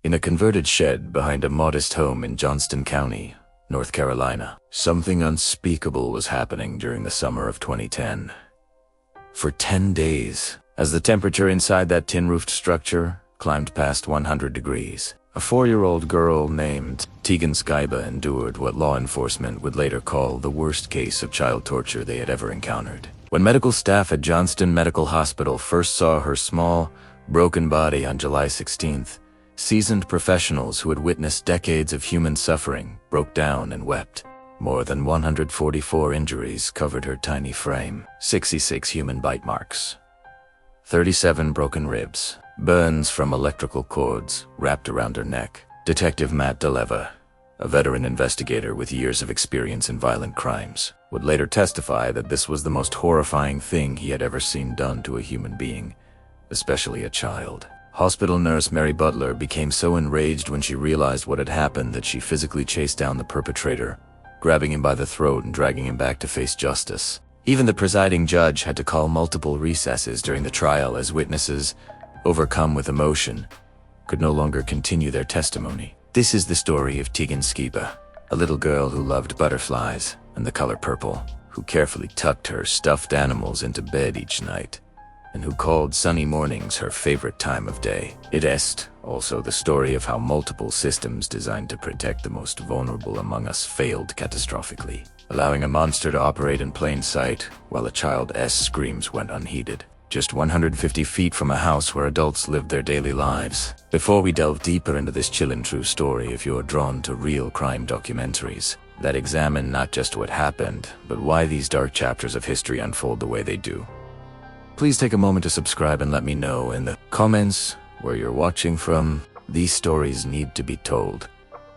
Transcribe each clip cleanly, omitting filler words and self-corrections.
in a converted shed behind a modest home in Johnston County, North Carolina. Something unspeakable was happening during the summer of 2010. For 10 days, as the temperature inside that tin-roofed structure climbed past 100 degrees, a 4-year-old girl named Tegan Skiba endured what law enforcement would later call the worst case of child torture they had ever encountered. When medical staff at Johnston Medical Hospital first saw her small, broken body on July 16th, seasoned professionals who had witnessed decades of human suffering broke down and wept. More than 144 injuries covered her tiny frame, 66 human bite marks, 37 broken ribs, burns from electrical cords wrapped around her neck. Detective Matt DeLeva, a veteran investigator with years of experience in violent crimes, would later testify that this was the most horrifying thing he had ever seen done to a human being, especially a child. Hospital nurse Mary Butler became so enraged when she realized what had happened that she physically chased down the perpetrator, grabbing him by the throat and dragging him back to face justice. Even the presiding judge had to call multiple recesses during the trial as witnesses, overcome with emotion, could no longer continue their testimony. This is the story of Tegan Skiba, a little girl who loved butterflies and the color purple, who carefully tucked her stuffed animals into bed each night, and who called sunny mornings her favorite time of day. It is also the story of how multiple systems designed to protect the most vulnerable among us failed catastrophically, allowing a monster to operate in plain sight while a child's screams went unheeded. Just 150 feet from a house where adults lived their daily lives. Before we delve deeper into this chilling true story, if you're drawn to real crime documentaries that examine not just what happened, but why these dark chapters of history unfold the way they do, please take a moment to subscribe and let me know in the comments where you're watching from. These stories need to be told,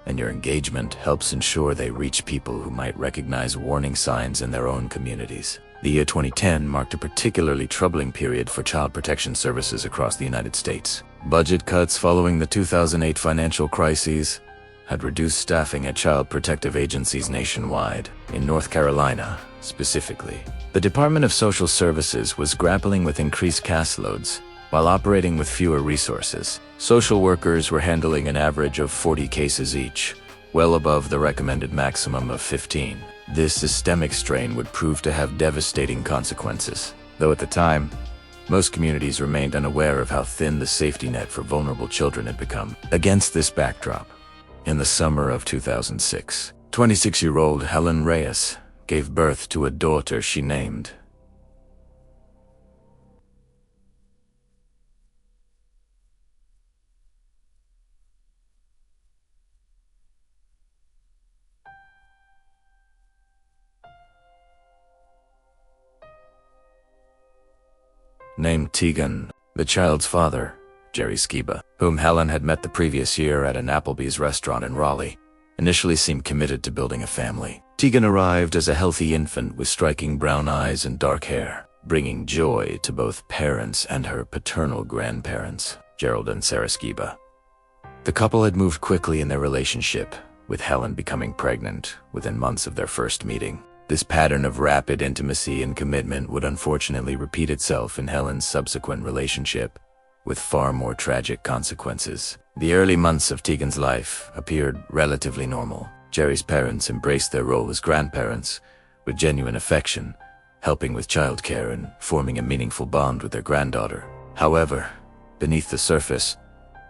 and your engagement helps ensure they reach people who might recognize warning signs in their own communities. The year 2010 marked a particularly troubling period for child protection services across the United States. Budget cuts following the 2008 financial crises had reduced staffing at child protective agencies nationwide. In North Carolina, specifically, the Department of Social Services was grappling with increased caseloads while operating with fewer resources. Social workers were handling an average of 40 cases each, well above the recommended maximum of 15. This systemic strain would prove to have devastating consequences, though at the time, most communities remained unaware of how thin the safety net for vulnerable children had become. Against this backdrop, in the summer of 2006, 26-year-old Helen Reyes gave birth to a daughter she named Tegan. The child's father, Jerry Skiba, whom Helen had met the previous year at an Applebee's restaurant in Raleigh, initially seemed committed to building a family. Tegan arrived as a healthy infant with striking brown eyes and dark hair, bringing joy to both parents and her paternal grandparents, Gerald and Sarah Skiba. The couple had moved quickly in their relationship, with Helen becoming pregnant within months of their first meeting. This pattern of rapid intimacy and commitment would unfortunately repeat itself in Helen's subsequent relationship, with far more tragic consequences. The early months of Tegan's life appeared relatively normal. Jerry's parents embraced their role as grandparents with genuine affection, helping with childcare and forming a meaningful bond with their granddaughter. However, beneath the surface,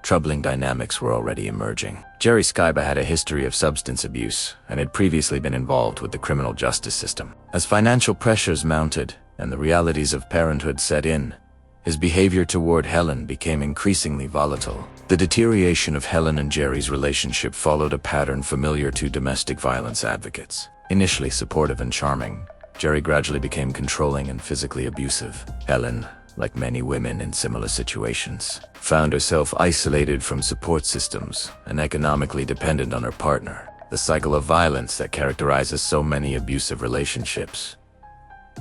troubling dynamics were already emerging. Jerry Skiba had a history of substance abuse and had previously been involved with the criminal justice system. As financial pressures mounted and the realities of parenthood set in, his behavior toward Helen became increasingly volatile. The deterioration of Helen and Jerry's relationship followed a pattern familiar to domestic violence advocates. Initially supportive and charming, Jerry gradually became controlling and physically abusive. Helen, like many women in similar situations, found herself isolated from support systems and economically dependent on her partner. The cycle of violence that characterizes so many abusive relationships.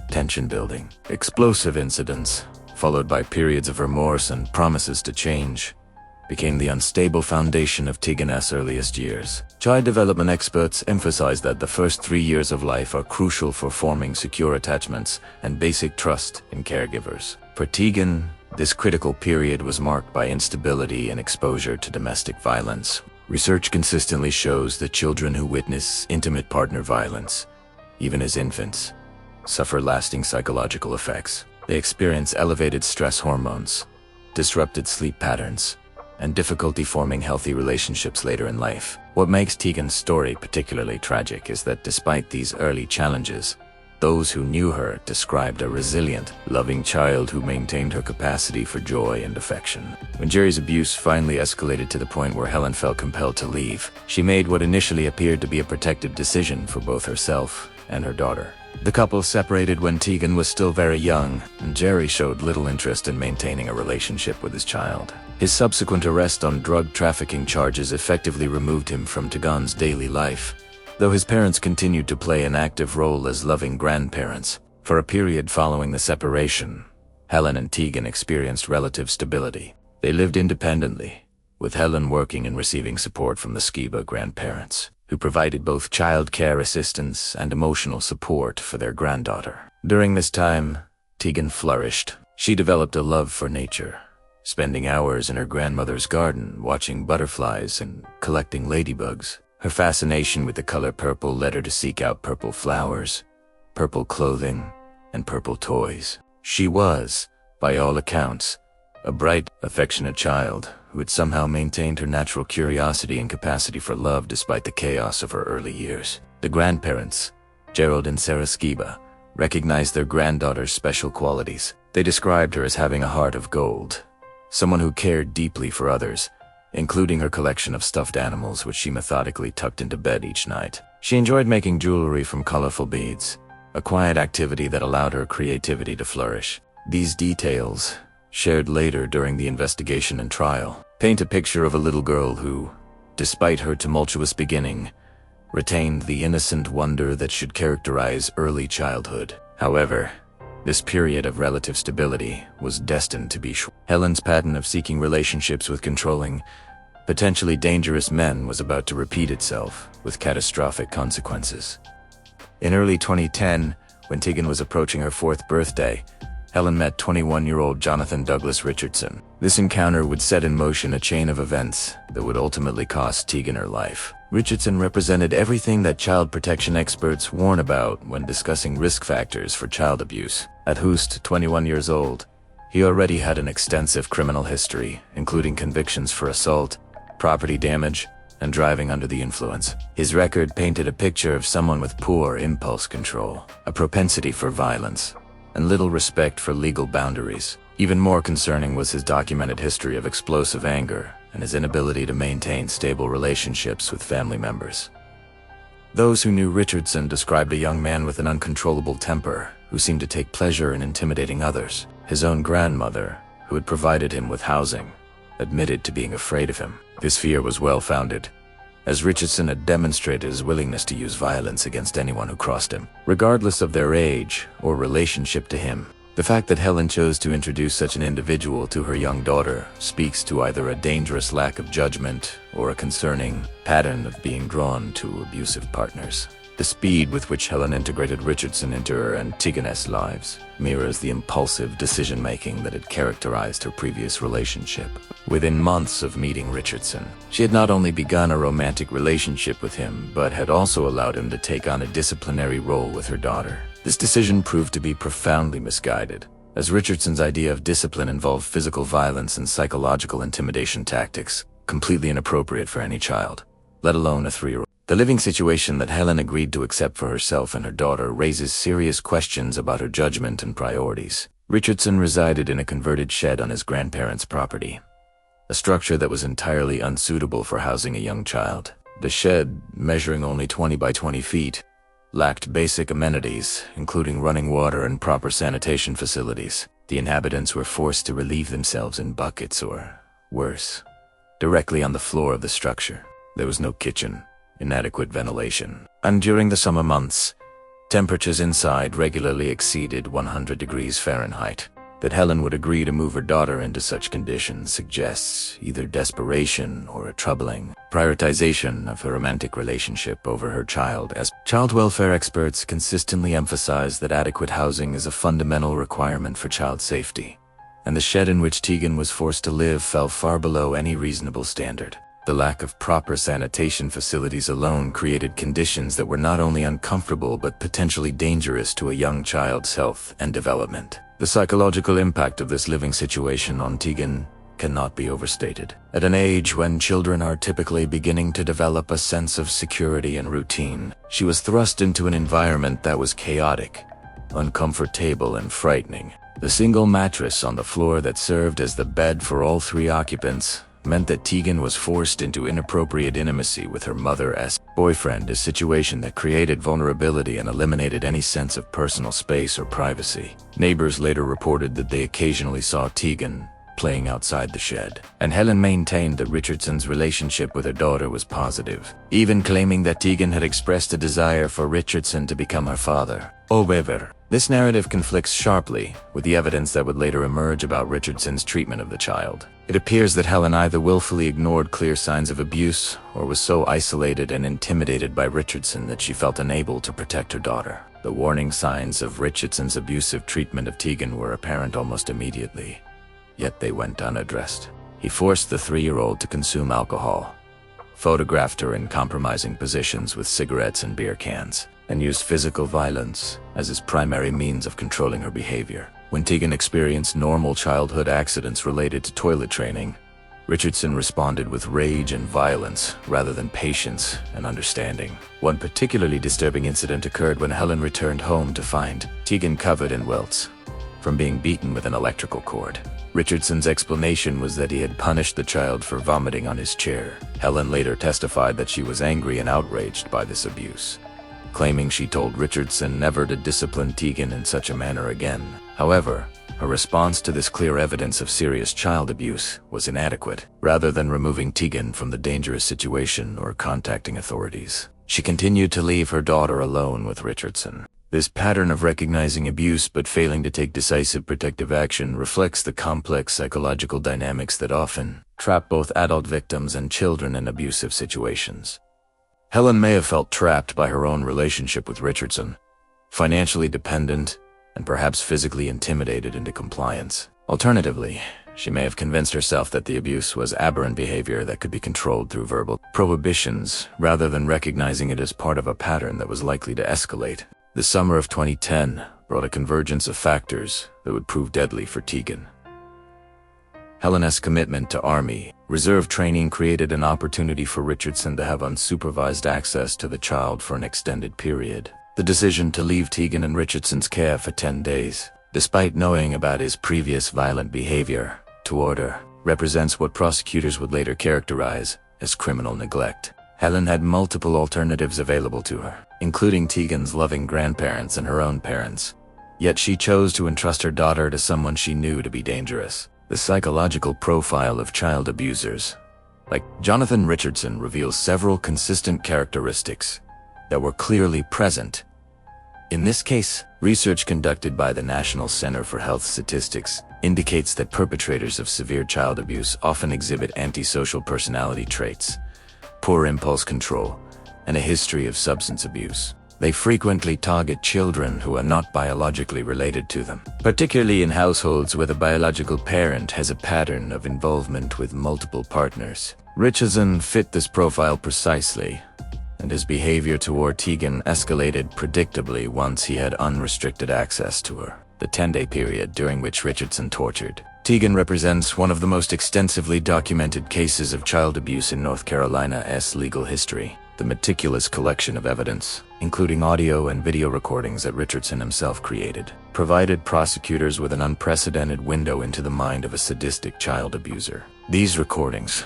Tension building, explosive incidents, followed by periods of remorse and promises to change, became the unstable foundation of Tegan's earliest years. Child development experts emphasize that the first 3 years of life are crucial for forming secure attachments and basic trust in caregivers. For Tegan, This critical period was marked by instability and exposure to domestic violence. Research consistently shows that children who witness intimate partner violence, even as infants, suffer lasting psychological effects. They experience elevated stress hormones, disrupted sleep patterns, and difficulty forming healthy relationships later in life. What makes Tegan's story particularly tragic is that despite these early challenges, those who knew her described a resilient, loving child who maintained her capacity for joy and affection. When Jerry's abuse finally escalated to the point where Helen felt compelled to leave, she made what initially appeared to be a protective decision for both herself and her daughter. The couple separated when Tegan was still very young, and Jerry showed little interest in maintaining a relationship with his child. His subsequent arrest on drug trafficking charges effectively removed him from Tegan's daily life, though his parents continued to play an active role as loving grandparents. For a period following the separation, Helen and Tegan experienced relative stability. They lived independently, with Helen working and receiving support from the Skiba grandparents, who provided both child care assistance and emotional support for their granddaughter. During this time, Tegan flourished. She developed a love for nature, spending hours in her grandmother's garden watching butterflies and collecting ladybugs. Her fascination with the color purple led her to seek out purple flowers, purple clothing, and purple toys. She was, by all accounts, a bright, affectionate child who had somehow maintained her natural curiosity and capacity for love despite the chaos of her early years. The grandparents, Gerald and Sarah Skiba, recognized their granddaughter's special qualities. They described her as having a heart of gold, someone who cared deeply for others, including her collection of stuffed animals which she methodically tucked into bed each night. She enjoyed making jewelry from colorful beads, a quiet activity that allowed her creativity to flourish. These details, shared later during the investigation and trial, paint a picture of a little girl who, despite her tumultuous beginning, retained the innocent wonder that should characterize early childhood. However, this period of relative stability was destined to be short. Helen's pattern of seeking relationships with controlling, potentially dangerous men was about to repeat itself, with catastrophic consequences. In early 2010, when Tegan was approaching her 4th birthday, Helen met 21-year-old Jonathan Douglas Richardson. This encounter would set in motion a chain of events that would ultimately cost Tegan her life. Richardson represented everything that child protection experts warn about when discussing risk factors for child abuse. At Hoost, 21 years old, he already had an extensive criminal history, including convictions for assault, property damage, and driving under the influence. His record painted a picture of someone with poor impulse control, a propensity for violence, and little respect for legal boundaries. Even more concerning was his documented history of explosive anger and his inability to maintain stable relationships with family members. Those who knew Richardson described a young man with an uncontrollable temper who seemed to take pleasure in intimidating others. His own grandmother, who had provided him with housing, admitted to being afraid of him. This fear was well-founded, as Richardson had demonstrated his willingness to use violence against anyone who crossed him, regardless of their age or relationship to him. The fact that Helen chose to introduce such an individual to her young daughter speaks to either a dangerous lack of judgment or a concerning pattern of being drawn to abusive partners. The speed with which Helen integrated Richardson into her and Tegan's lives mirrors the impulsive decision-making that had characterized her previous relationship. Within months of meeting Richardson, she had not only begun a romantic relationship with him, but had also allowed him to take on a disciplinary role with her daughter. This decision proved to be profoundly misguided, as Richardson's idea of discipline involved physical violence and psychological intimidation tactics, completely inappropriate for any child, let alone a 3-year-old. The living situation that Helen agreed to accept for herself and her daughter raises serious questions about her judgment and priorities. Richardson resided in a converted shed on his grandparents' property, a structure that was entirely unsuitable for housing a young child. The shed, measuring only 20 by 20 feet, lacked basic amenities, including running water and proper sanitation facilities. The inhabitants were forced to relieve themselves in buckets or, worse, directly on the floor of the structure. There was no kitchen, inadequate ventilation, and during the summer months, temperatures inside regularly exceeded 100 degrees Fahrenheit. That Helen would agree to move her daughter into such conditions suggests either desperation or a troubling prioritization of her romantic relationship over her child, as child welfare experts consistently emphasize that adequate housing is a fundamental requirement for child safety. and the shed in which Tegan was forced to live fell far below any reasonable standard. The lack of proper sanitation facilities alone created conditions that were not only uncomfortable but potentially dangerous to a young child's health and development. The psychological impact of this living situation on Tegan cannot be overstated. At an age when children are typically beginning to develop a sense of security and routine, she was thrust into an environment that was chaotic, uncomfortable, and frightening. The single mattress on the floor that served as the bed for all 3 occupants meant that Tegan was forced into inappropriate intimacy with her mother's boyfriend, a situation that created vulnerability and eliminated any sense of personal space or privacy. Neighbors later reported that they occasionally saw Tegan playing outside the shed, and Helen maintained that Richardson's relationship with her daughter was positive, even claiming that Tegan had expressed a desire for Richardson to become her father. However, this narrative conflicts sharply with the evidence that would later emerge about Richardson's treatment of the child. It appears that Helen either willfully ignored clear signs of abuse or was so isolated and intimidated by Richardson that she felt unable to protect her daughter. The warning signs of Richardson's abusive treatment of Tegan were apparent almost immediately, yet they went unaddressed. He forced the 3-year-old to consume alcohol, photographed her in compromising positions with cigarettes and beer cans, and used physical violence as his primary means of controlling her behavior. When Tegan experienced normal childhood accidents related to toilet training, Richardson responded with rage and violence rather than patience and understanding. One particularly disturbing incident occurred when Helen returned home to find Tegan covered in welts from being beaten with an electrical cord. Richardson's explanation was that he had punished the child for vomiting on his chair. Helen later testified that she was angry and outraged by this abuse, claiming she told Richardson never to discipline Tegan in such a manner again. However, her response to this clear evidence of serious child abuse was inadequate. Rather than removing Tegan from the dangerous situation or contacting authorities, she continued to leave her daughter alone with Richardson. This pattern of recognizing abuse but failing to take decisive protective action reflects the complex psychological dynamics that often trap both adult victims and children in abusive situations. Helen may have felt trapped by her own relationship with Richardson, financially dependent, and perhaps physically intimidated into compliance. Alternatively, she may have convinced herself that the abuse was aberrant behavior that could be controlled through verbal prohibitions, rather than recognizing it as part of a pattern that was likely to escalate. The summer of 2010 brought a convergence of factors that would prove deadly for Tegan. Helen's commitment to Army Reserve training created an opportunity for Richardson to have unsupervised access to the child for an extended period. The decision to leave Tegan in Richardson's care for 10 days, despite knowing about his previous violent behavior toward her, represents what prosecutors would later characterize as criminal neglect. Helen had multiple alternatives available to her, including Tegan's loving grandparents and her own parents. Yet she chose to entrust her daughter to someone she knew to be dangerous. The psychological profile of child abusers, like Jonathan Richardson, reveals several consistent characteristics that were clearly present. In this case, research conducted by the National Center for Health Statistics indicates that perpetrators of severe child abuse often exhibit antisocial personality traits, poor impulse control, and a history of substance abuse. They frequently target children who are not biologically related to them, particularly in households where the biological parent has a pattern of involvement with multiple partners. Richardson fit this profile precisely, and his behavior toward Tegan escalated predictably once he had unrestricted access to her. The 10-day period during which Richardson tortured Tegan represents one of the most extensively documented cases of child abuse in North Carolina's legal history. The meticulous collection of evidence, including audio and video recordings that Richardson himself created, provided prosecutors with an unprecedented window into the mind of a sadistic child abuser. These recordings,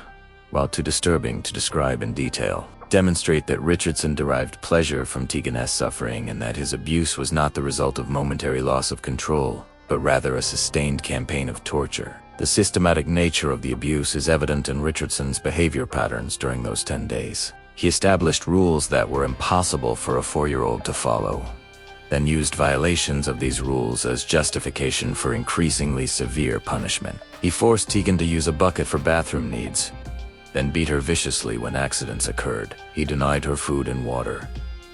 while too disturbing to describe in detail, demonstrate that Richardson derived pleasure from Tegan's suffering and that his abuse was not the result of momentary loss of control, but rather a sustained campaign of torture. The systematic nature of the abuse is evident in Richardson's behavior patterns during those 10 days. He established rules that were impossible for a 4-year-old to follow, then used violations of these rules as justification for increasingly severe punishment. He forced Tegan to use a bucket for bathroom needs, then beat her viciously when accidents occurred. He denied her food and water,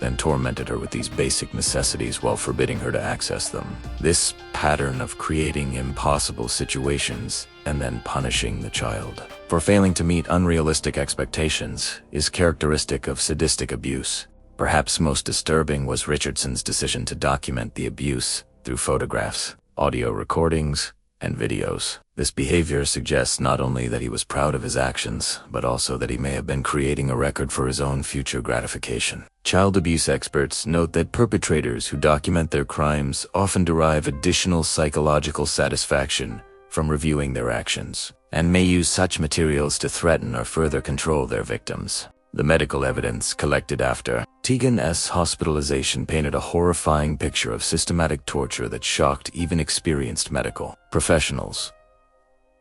then tormented her with these basic necessities while forbidding her to access them. This pattern of creating impossible situations and then punishing the child for failing to meet unrealistic expectations is characteristic of sadistic abuse. Perhaps most disturbing was Richardson's decision to document the abuse through photographs, audio recordings, and videos. This behavior suggests not only that he was proud of his actions, but also that he may have been creating a record for his own future gratification. Child abuse experts note that perpetrators who document their crimes often derive additional psychological satisfaction from reviewing their actions, and may use such materials to threaten or further control their victims. The medical evidence collected after Tegan's hospitalization painted a horrifying picture of systematic torture that shocked even experienced medical professionals.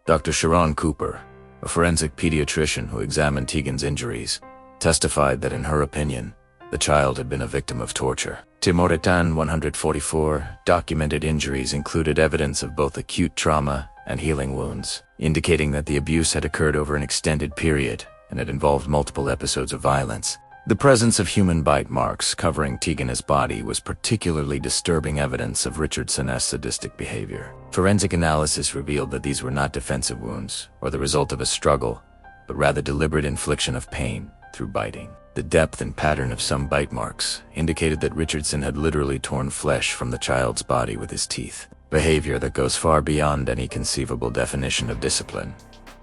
Dr. Sharon Cooper, a forensic pediatrician who examined Tegan's injuries, testified that in her opinion, the child had been a victim of torture. Timoritan 144 documented injuries included evidence of both acute trauma and healing wounds, indicating that the abuse had occurred over an extended period and it involved multiple episodes of violence. The presence of human bite marks covering Tegan's body was particularly disturbing evidence of Richardson's sadistic behavior. Forensic analysis revealed that these were not defensive wounds or the result of a struggle, but rather deliberate infliction of pain through biting. The depth and pattern of some bite marks indicated that Richardson had literally torn flesh from the child's body with his teeth, behavior that goes far beyond any conceivable definition of discipline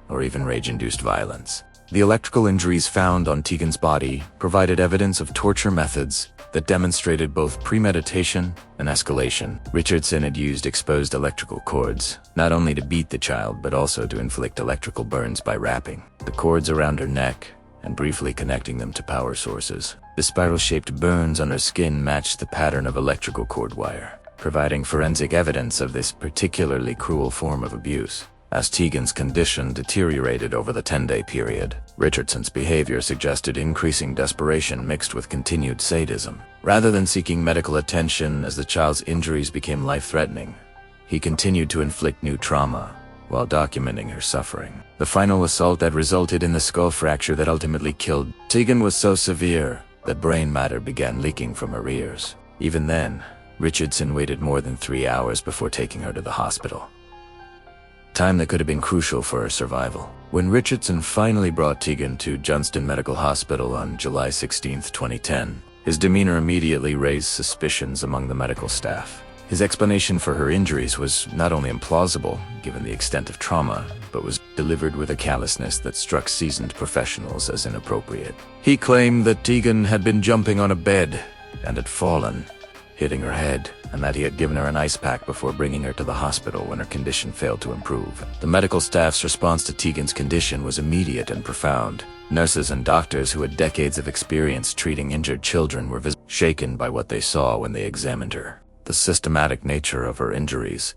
or even rage-induced violence. The electrical injuries found on Tegan's body provided evidence of torture methods that demonstrated both premeditation and escalation. Richardson had used exposed electrical cords, not only to beat the child but also to inflict electrical burns by wrapping the cords around her neck and briefly connecting them to power sources. The spiral-shaped burns on her skin matched the pattern of electrical cord wire, providing forensic evidence of this particularly cruel form of abuse. As Tegan's condition deteriorated over the 10-day period, Richardson's behavior suggested increasing desperation mixed with continued sadism. Rather than seeking medical attention as the child's injuries became life-threatening, he continued to inflict new trauma while documenting her suffering. The final assault that resulted in the skull fracture that ultimately killed Tegan was so severe that brain matter began leaking from her ears. Even then, Richardson waited more than 3 hours before taking her to the hospital, time that could have been crucial for her survival. When Richardson finally brought Tegan to Johnston Medical Hospital on July 16, 2010, his demeanor immediately raised suspicions among the medical staff. His explanation for her injuries was not only implausible, given the extent of trauma, but was delivered with a callousness that struck seasoned professionals as inappropriate. He claimed that Tegan had been jumping on a bed and had fallen, hitting her head, and that he had given her an ice pack before bringing her to the hospital when her condition failed to improve. The medical staff's response to Tegan's condition was immediate and profound. Nurses and doctors who had decades of experience treating injured children were shaken by what they saw when they examined her. The systematic nature of her injuries,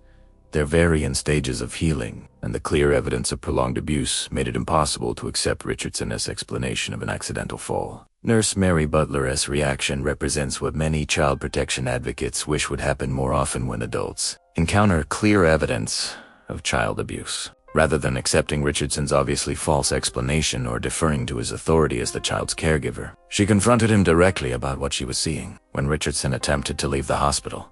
their varying stages of healing, and the clear evidence of prolonged abuse made it impossible to accept Richardson's explanation of an accidental fall. Nurse Mary Butler's reaction represents what many child protection advocates wish would happen more often when adults encounter clear evidence of child abuse. Rather than accepting Richardson's obviously false explanation or deferring to his authority as the child's caregiver, she confronted him directly about what she was seeing. When Richardson attempted to leave the hospital,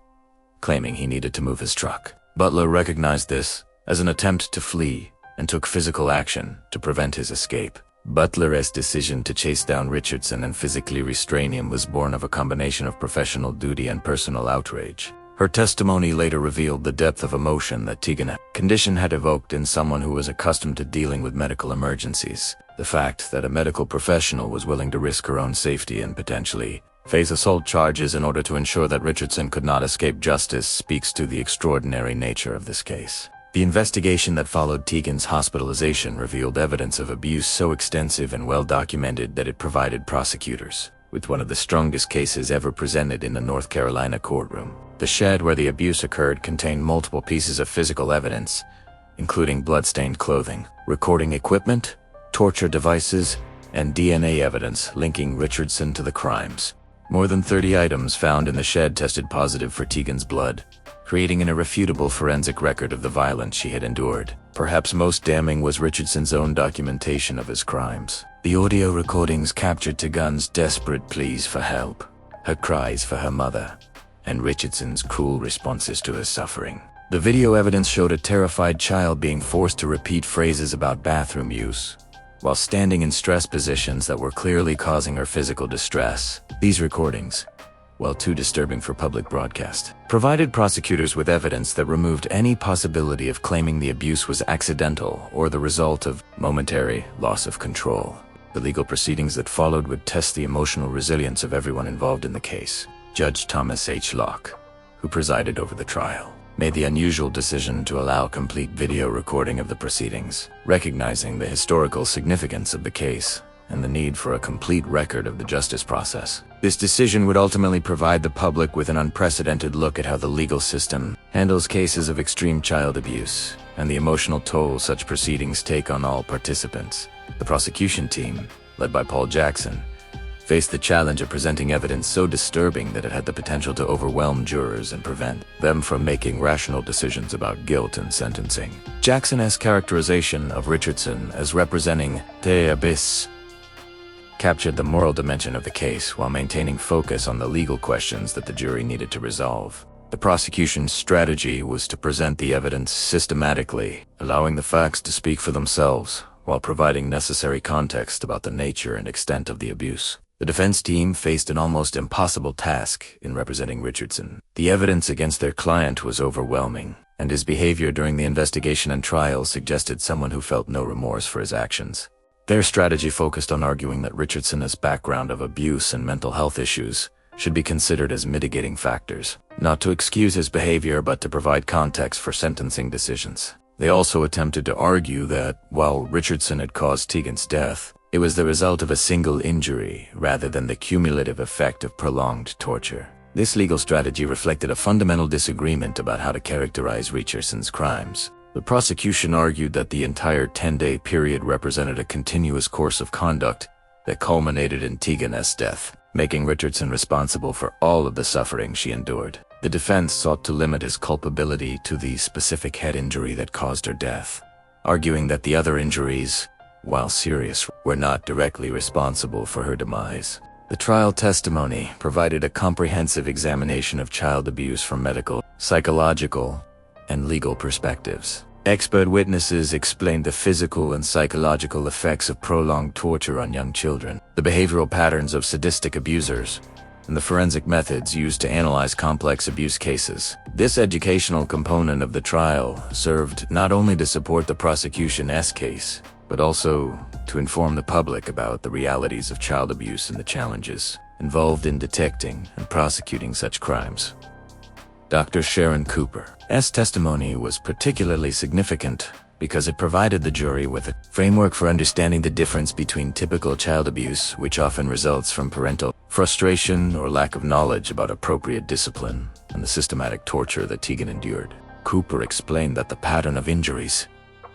claiming he needed to move his truck, Butler recognized this as an attempt to flee and took physical action to prevent his escape. Butler's decision to chase down Richardson and physically restrain him was born of a combination of professional duty and personal outrage. Her testimony later revealed the depth of emotion that Tegan's condition had evoked in someone who was accustomed to dealing with medical emergencies. The fact that a medical professional was willing to risk her own safety and potentially face assault charges in order to ensure that Richardson could not escape justice speaks to the extraordinary nature of this case. The investigation that followed Tegan's hospitalization revealed evidence of abuse so extensive and well documented that it provided prosecutors with one of the strongest cases ever presented in a North Carolina courtroom. The shed where the abuse occurred contained multiple pieces of physical evidence, including blood-stained clothing, recording equipment, torture devices, and DNA evidence linking Richardson to the crimes. More than 30 items found in the shed tested positive for Tegan's blood, creating an irrefutable forensic record of the violence she had endured. Perhaps most damning was Richardson's own documentation of his crimes. The audio recordings captured Tegan's desperate pleas for help, her cries for her mother, and Richardson's cruel responses to her suffering. The video evidence showed a terrified child being forced to repeat phrases about bathroom use, while standing in stress positions that were clearly causing her physical distress. These recordings, while too disturbing for public broadcast, provided prosecutors with evidence that removed any possibility of claiming the abuse was accidental or the result of momentary loss of control. The legal proceedings that followed would test the emotional resilience of everyone involved in the case. Judge Thomas H. Locke, who presided over the trial, made the unusual decision to allow complete video recording of the proceedings, recognizing the historical significance of the case and the need for a complete record of the justice process. This decision would ultimately provide the public with an unprecedented look at how the legal system handles cases of extreme child abuse and the emotional toll such proceedings take on all participants. The prosecution team, led by Paul Jackson, faced the challenge of presenting evidence so disturbing that it had the potential to overwhelm jurors and prevent them from making rational decisions about guilt and sentencing. Jackson's characterization of Richardson as representing the abyss captured the moral dimension of the case while maintaining focus on the legal questions that the jury needed to resolve. The prosecution's strategy was to present the evidence systematically, allowing the facts to speak for themselves, while providing necessary context about the nature and extent of the abuse. The defense team faced an almost impossible task in representing Richardson. The evidence against their client was overwhelming, and his behavior during the investigation and trial suggested someone who felt no remorse for his actions. Their strategy focused on arguing that Richardson's background of abuse and mental health issues should be considered as mitigating factors, not to excuse his behavior but to provide context for sentencing decisions. They also attempted to argue that, while Richardson had caused Tegan's death, it was the result of a single injury rather than the cumulative effect of prolonged torture. This legal strategy reflected a fundamental disagreement about how to characterize Richardson's crimes. The prosecution argued that the entire 10-day period represented a continuous course of conduct that culminated in Tegan's death, making Richardson responsible for all of the suffering she endured. The defense sought to limit his culpability to the specific head injury that caused her death, arguing that the other injuries, while serious, were not directly responsible for her demise. The trial testimony provided a comprehensive examination of child abuse from medical, psychological, and legal perspectives. Expert witnesses explained the physical and psychological effects of prolonged torture on young children, the behavioral patterns of sadistic abusers, and the forensic methods used to analyze complex abuse cases. This educational component of the trial served not only to support the prosecution's case, but also to inform the public about the realities of child abuse and the challenges involved in detecting and prosecuting such crimes. Dr. Sharon Cooper's testimony was particularly significant because it provided the jury with a framework for understanding the difference between typical child abuse, which often results from parental frustration or lack of knowledge about appropriate discipline, and the systematic torture that Tegan endured. Cooper explained that the pattern of injuries,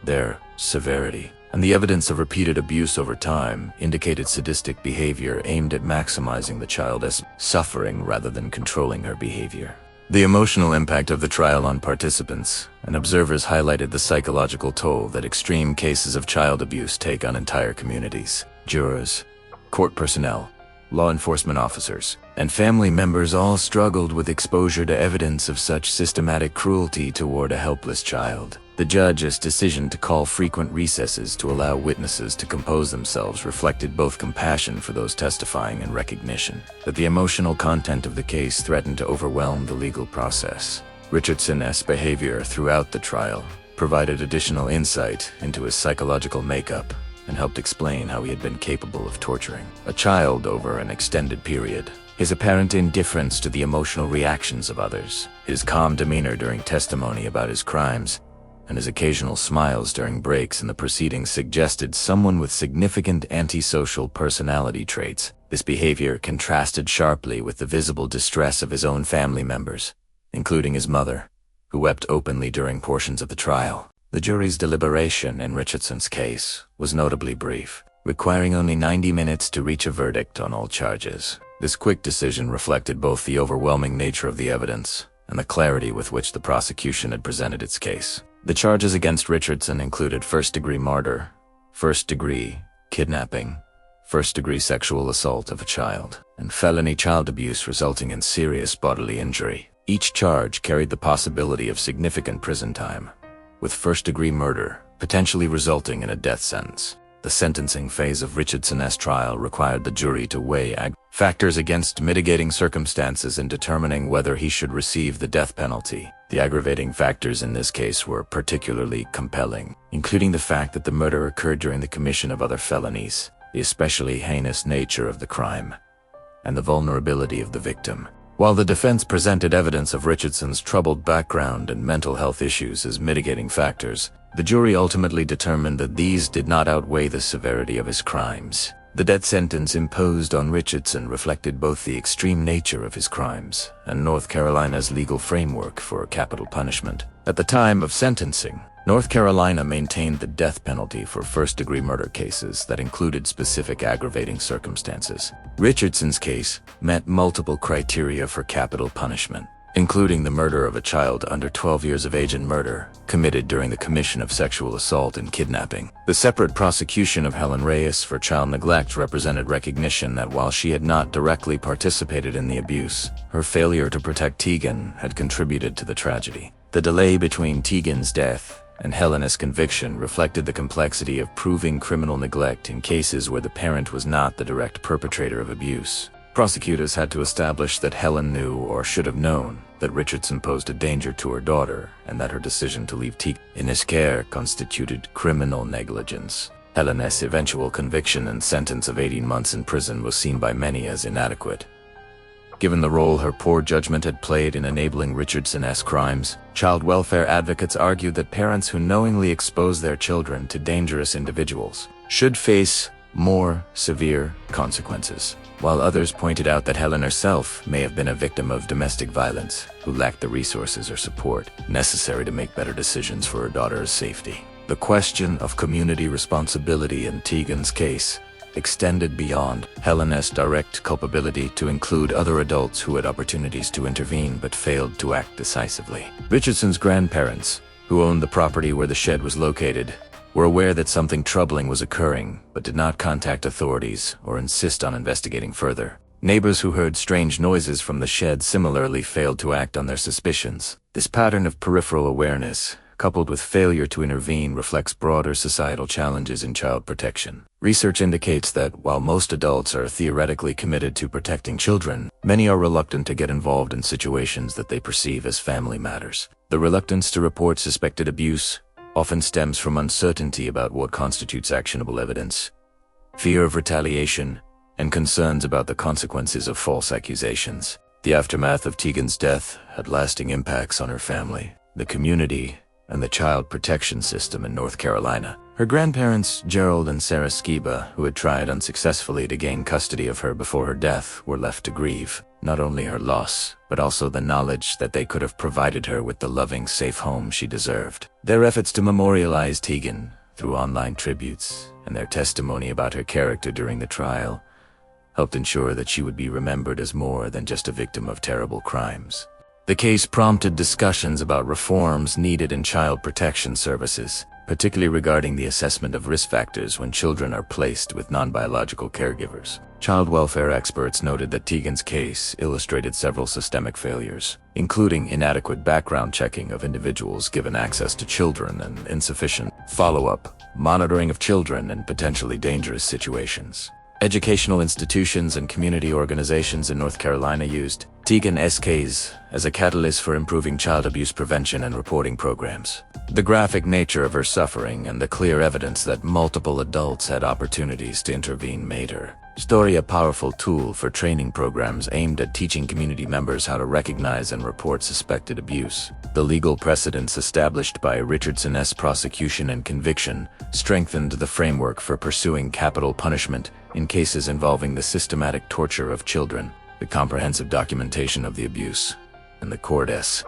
their severity, and the evidence of repeated abuse over time indicated sadistic behavior aimed at maximizing the child's suffering rather than controlling her behavior. The emotional impact of the trial on participants and observers highlighted the psychological toll that extreme cases of child abuse take on entire communities. Jurors, court personnel, law enforcement officers, and family members all struggled with exposure to evidence of such systematic cruelty toward a helpless child. The judge's decision to call frequent recesses to allow witnesses to compose themselves reflected both compassion for those testifying and recognition that the emotional content of the case threatened to overwhelm the legal process. Richardson's behavior throughout the trial provided additional insight into his psychological makeup and helped explain how he had been capable of torturing a child over an extended period. His apparent indifference to the emotional reactions of others, his calm demeanor during testimony about his crimes, and his occasional smiles during breaks in the proceedings suggested someone with significant antisocial personality traits. This behavior contrasted sharply with the visible distress of his own family members, including his mother, who wept openly during portions of the trial. The jury's deliberation in Richardson's case was notably brief, requiring only 90 minutes to reach a verdict on all charges. This quick decision reflected both the overwhelming nature of the evidence and the clarity with which the prosecution had presented its case. The charges against Richardson included first-degree murder, first-degree kidnapping, first-degree sexual assault of a child, and felony child abuse resulting in serious bodily injury. Each charge carried the possibility of significant prison time, with first-degree murder potentially resulting in a death sentence. The sentencing phase of Richardson's trial required the jury to weigh factors against mitigating circumstances in determining whether he should receive the death penalty. The aggravating factors in this case were particularly compelling, including the fact that the murder occurred during the commission of other felonies, the especially heinous nature of the crime, and the vulnerability of the victim. While the defense presented evidence of Richardson's troubled background and mental health issues as mitigating factors, the jury ultimately determined that these did not outweigh the severity of his crimes. The death sentence imposed on Richardson reflected both the extreme nature of his crimes and North Carolina's legal framework for capital punishment. At the time of sentencing, North Carolina maintained the death penalty for first-degree murder cases that included specific aggravating circumstances. Richardson's case met multiple criteria for capital punishment, including the murder of a child under 12 years of age and murder committed during the commission of sexual assault and kidnapping. The separate prosecution of Helen Reyes for child neglect represented recognition that while she had not directly participated in the abuse, her failure to protect Tegan had contributed to the tragedy. The delay between Tegan's death and Helen's conviction reflected the complexity of proving criminal neglect in cases where the parent was not the direct perpetrator of abuse. Prosecutors had to establish that Helen knew or should have known that Richardson posed a danger to her daughter and that her decision to leave Tegan in his care constituted criminal negligence. Helen's eventual conviction and sentence of 18 months in prison was seen by many as inadequate. Given the role her poor judgment had played in enabling Richardson's crimes, child welfare advocates argued that parents who knowingly expose their children to dangerous individuals should face more severe consequences, while others pointed out that Helen herself may have been a victim of domestic violence who lacked the resources or support necessary to make better decisions for her daughter's safety. The question of community responsibility in Tegan's case extended beyond Helen's direct culpability to include other adults who had opportunities to intervene but failed to act decisively. Richardson's grandparents, who owned the property where the shed was located, were aware that something troubling was occurring but did not contact authorities or insist on investigating further. Neighbors who heard strange noises from the shed similarly failed to act on their suspicions. This pattern of peripheral awareness, coupled with failure to intervene, reflects broader societal challenges in child protection. Research indicates that while most adults are theoretically committed to protecting children, many are reluctant to get involved in situations that they perceive as family matters. The reluctance to report suspected abuse often stems from uncertainty about what constitutes actionable evidence, fear of retaliation, and concerns about the consequences of false accusations. The aftermath of Tegan's death had lasting impacts on her family, the community, and the child protection system in North Carolina. Her grandparents, Gerald and Sarah Skiba, who had tried unsuccessfully to gain custody of her before her death, were left to grieve not only her loss, but also the knowledge that they could have provided her with the loving, safe home she deserved. Their efforts to memorialize Tegan through online tributes and their testimony about her character during the trial helped ensure that she would be remembered as more than just a victim of terrible crimes. The case prompted discussions about reforms needed in child protection services, particularly regarding the assessment of risk factors when children are placed with non-biological caregivers. Child welfare experts noted that Tegan's case illustrated several systemic failures, including inadequate background checking of individuals given access to children and insufficient follow-up monitoring of children in potentially dangerous situations. Educational institutions and community organizations in North Carolina used Tegan's case as a catalyst for improving child abuse prevention and reporting programs. The graphic nature of her suffering and the clear evidence that multiple adults had opportunities to intervene made her story a powerful tool for training programs aimed at teaching community members how to recognize and report suspected abuse. The legal precedents established by Richardson's prosecution and conviction strengthened the framework for pursuing capital punishment in cases involving the systematic torture of children. The comprehensive documentation of the abuse and the court's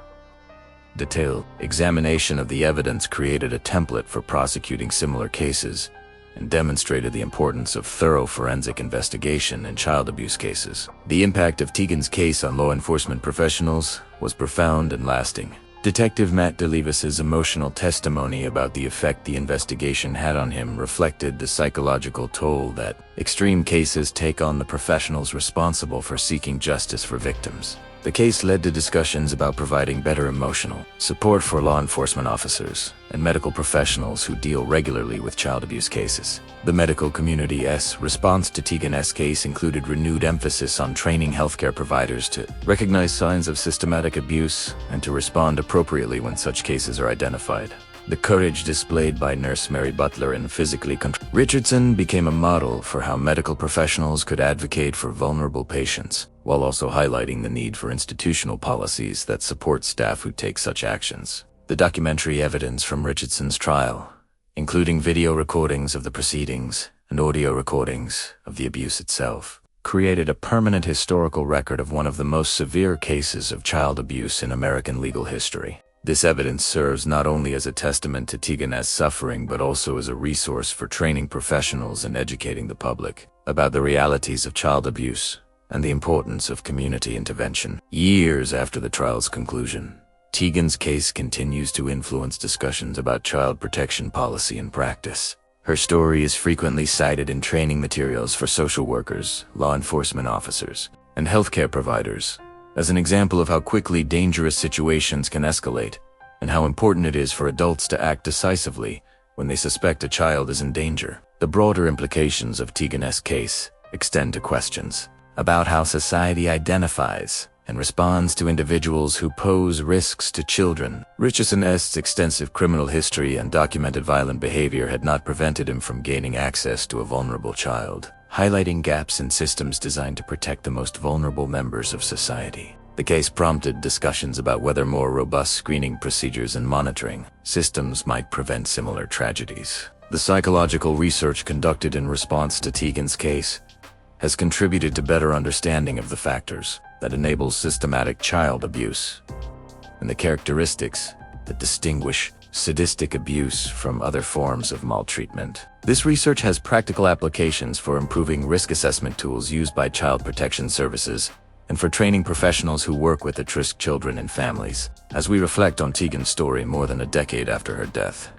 detailed examination of the evidence created a template for prosecuting similar cases and demonstrated the importance of thorough forensic investigation in child abuse cases. The impact of Tegan's case on law enforcement professionals was profound and lasting. Detective Matt DeLevis's emotional testimony about the effect the investigation had on him reflected the psychological toll that extreme cases take on the professionals responsible for seeking justice for victims. The case led to discussions about providing better emotional support for law enforcement officers and medical professionals who deal regularly with child abuse cases. The medical community's response to Tegan's case included renewed emphasis on training healthcare providers to recognize signs of systematic abuse and to respond appropriately when such cases are identified. The courage displayed by Nurse Mary Butler in physically controlling Richardson became a model for how medical professionals could advocate for vulnerable patients, while also highlighting the need for institutional policies that support staff who take such actions. The documentary evidence from Richardson's trial, including video recordings of the proceedings and audio recordings of the abuse itself, created a permanent historical record of one of the most severe cases of child abuse in American legal history. This evidence serves not only as a testament to Tegan's suffering but also as a resource for training professionals and educating the public about the realities of child abuse and the importance of community intervention. Years after the trial's conclusion, Tegan's case continues to influence discussions about child protection policy and practice. Her story is frequently cited in training materials for social workers, law enforcement officers, and healthcare providers as an example of how quickly dangerous situations can escalate and how important it is for adults to act decisively when they suspect a child is in danger. The broader implications of Tegan's case extend to questions about how society identifies and responds to individuals who pose risks to children. Richardson's extensive criminal history and documented violent behavior had not prevented him from gaining access to a vulnerable child, highlighting gaps in systems designed to protect the most vulnerable members of society. The case prompted discussions about whether more robust screening procedures and monitoring systems might prevent similar tragedies. The psychological research conducted in response to Tegan's case has contributed to better understanding of the factors that enable systematic child abuse and the characteristics that distinguish sadistic abuse from other forms of maltreatment. This research has practical applications for improving risk assessment tools used by child protection services and for training professionals who work with at-risk children and families. As we reflect on Tegan's story more than a decade after her death,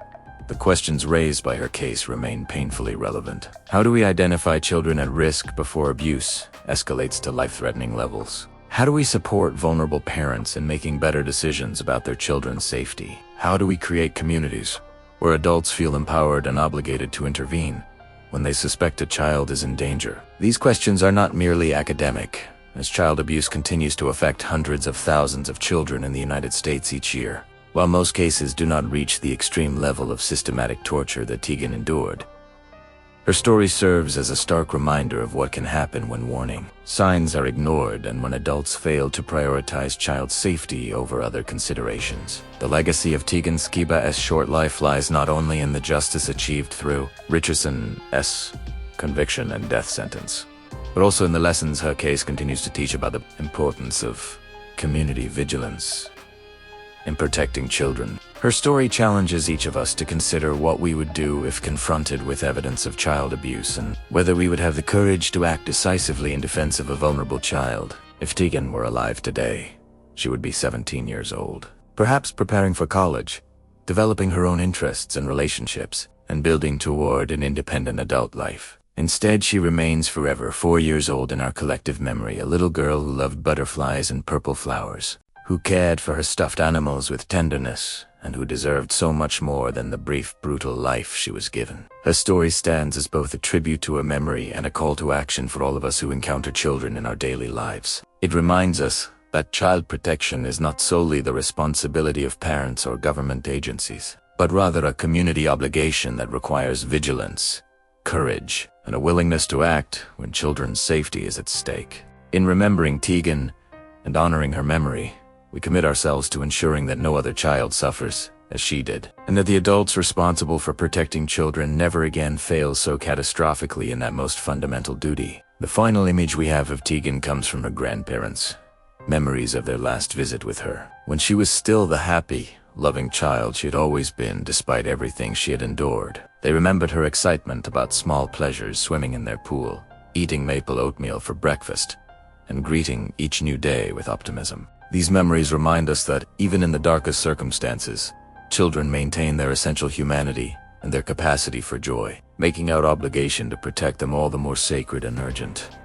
the questions raised by her case remain painfully relevant. How do we identify children at risk before abuse escalates to life-threatening levels? How do we support vulnerable parents in making better decisions about their children's safety? How do we create communities where adults feel empowered and obligated to intervene when they suspect a child is in danger? These questions are not merely academic, as child abuse continues to affect hundreds of thousands of children in the United States each year. While most cases do not reach the extreme level of systematic torture that Tegan endured, her story serves as a stark reminder of what can happen when warning signs are ignored and when adults fail to prioritize child safety over other considerations. The legacy of Tegan Skiba's short life lies not only in the justice achieved through Richardson's conviction and death sentence, but also in the lessons her case continues to teach about the importance of community vigilance in protecting children. Her story challenges each of us to consider what we would do if confronted with evidence of child abuse and whether we would have the courage to act decisively in defense of a vulnerable child. If Tegan were alive today, she would be 17 years old, perhaps preparing for college, developing her own interests and relationships, and building toward an independent adult life. Instead, she remains forever 4 years old in our collective memory, a little girl who loved butterflies and purple flowers, who cared for her stuffed animals with tenderness, and who deserved so much more than the brief, brutal life she was given. Her story stands as both a tribute to her memory and a call to action for all of us who encounter children in our daily lives. It reminds us that child protection is not solely the responsibility of parents or government agencies, but rather a community obligation that requires vigilance, courage, and a willingness to act when children's safety is at stake. In remembering Tegan and honoring her memory, we commit ourselves to ensuring that no other child suffers as she did, and that the adults responsible for protecting children never again fail so catastrophically in that most fundamental duty. The final image we have of Tegan comes from her grandparents, memories of their last visit with her, when she was still the happy, loving child she had always been despite everything she had endured. They remembered her excitement about small pleasures, swimming in their pool, eating maple oatmeal for breakfast, and greeting each new day with optimism. These memories remind us that, even in the darkest circumstances, children maintain their essential humanity and their capacity for joy, making our obligation to protect them all the more sacred and urgent.